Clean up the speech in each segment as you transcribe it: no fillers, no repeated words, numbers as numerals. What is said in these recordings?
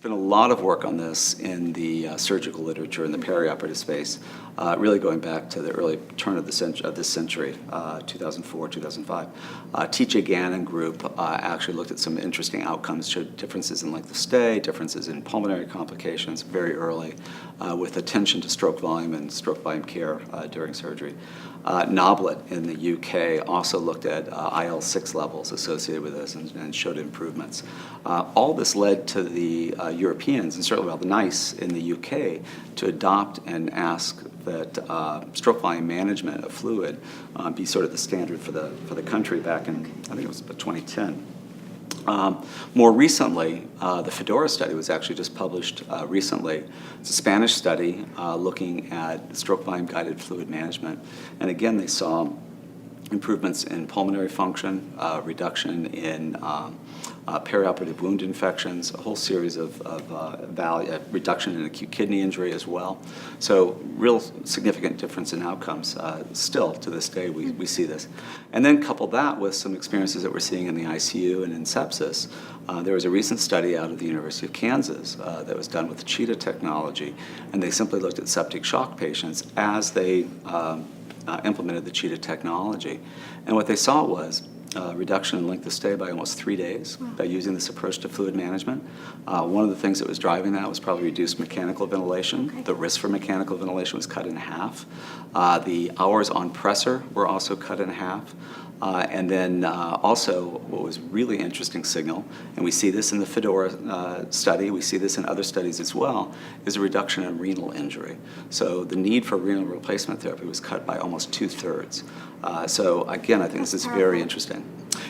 been a lot of work on this in the surgical literature in the perioperative space, really going back to the early turn of this century, 2004, 2005. T.J. Gannon group actually looked at some interesting outcomes, showed differences in length of stay, differences in pulmonary complications very early, with attention to stroke volume and stroke volume care during surgery. Noblet in the UK also looked at IL-6 levels associated with this and showed improvements. All this led to the Europeans, and certainly the NICE in the UK, to adopt and ask that stroke volume management of fluid be sort of the standard for the country back in, I think it was about 2010. More recently, the FEDORA study was actually just published recently. It's a Spanish study looking at stroke volume guided fluid management. And again, they saw improvements in pulmonary function, reduction in perioperative wound infections, a whole series of reduction in acute kidney injury as well. So real significant difference in outcomes. Still, to this day, we see this. And then couple that with some experiences that we're seeing in the ICU and in sepsis. There was a recent study out of the University of Kansas that was done with the Cheetah technology, and they simply looked at septic shock patients as they implemented the Cheetah technology. And what they saw was reduction in length of stay by almost 3 days by using this approach to fluid management. One of the things that was driving that was probably reduced mechanical ventilation. Okay. The risk for mechanical ventilation was cut in half. The hours on pressor were also cut in half. And then also what was really interesting signal, and we see this in the FEDORA study, we see this in other studies as well, is a reduction in renal injury. So the need for renal replacement therapy was cut by almost 2/3. So again, I think this is very interesting.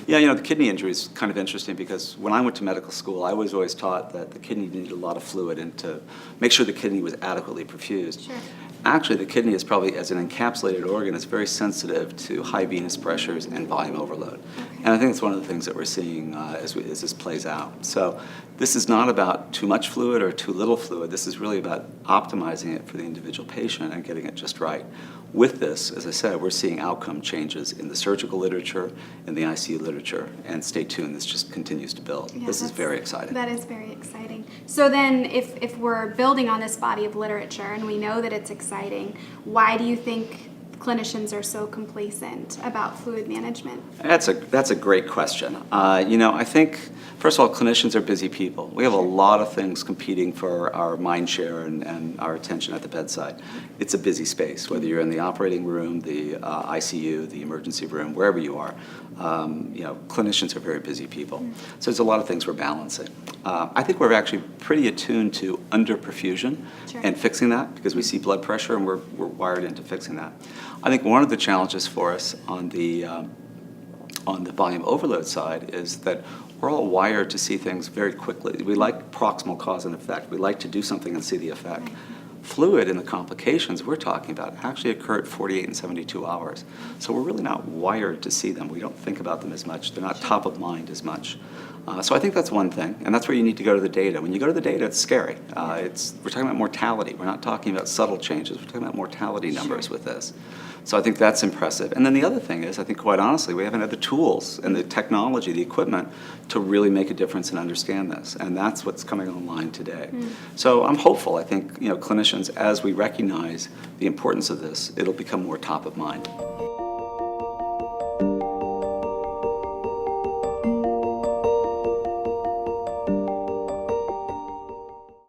Yeah, the kidney injury is kind of interesting because when I went to medical school, I was always taught that the kidney needed a lot of fluid and to make sure the kidney was adequately perfused. Sure. Actually, the kidney is probably, as an encapsulated organ, is very sensitive to high venous pressures and volume overload. Okay. And I think it's one of the things that we're seeing as this plays out. So this is not about too much fluid or too little fluid. This is really about optimizing it for the individual patient and getting it just right. With this, as I said, we're seeing outcome changes in the surgical literature, in the ICU literature, and stay tuned, this just continues to build. Yeah, this is very exciting. That is very exciting. So then if we're building on this body of literature and we know that it's exciting, why do you think clinicians are so complacent about fluid management? That's a great question. I think, first of all, clinicians are busy people. We have a lot of things competing for our mind share and our attention at the bedside. It's a busy space, whether you're in the operating room, the ICU, the emergency room, wherever you are. Clinicians are very busy people. So there's a lot of things we're balancing. I think we're actually pretty attuned to underperfusion and fixing that because we see blood pressure and we're wired into fixing that. I think one of the challenges for us on the volume overload side is that we're all wired to see things very quickly. We like proximal cause and effect. We like to do something and see the effect. Fluid and the complications we're talking about actually occur at 48 and 72 hours. So we're really not wired to see them. We don't think about them as much. They're not top of mind as much. So I think that's one thing, and that's where you need to go to the data. When you go to the data, it's scary. We're talking about mortality. We're not talking about subtle changes. We're talking about mortality numbers with this. So I think that's impressive. And then the other thing is, I think quite honestly, we haven't had the tools and the technology, the equipment to really make a difference and understand this. And that's what's coming online today. So I'm hopeful. I think clinicians, as we recognize the importance of this, it'll become more top of mind.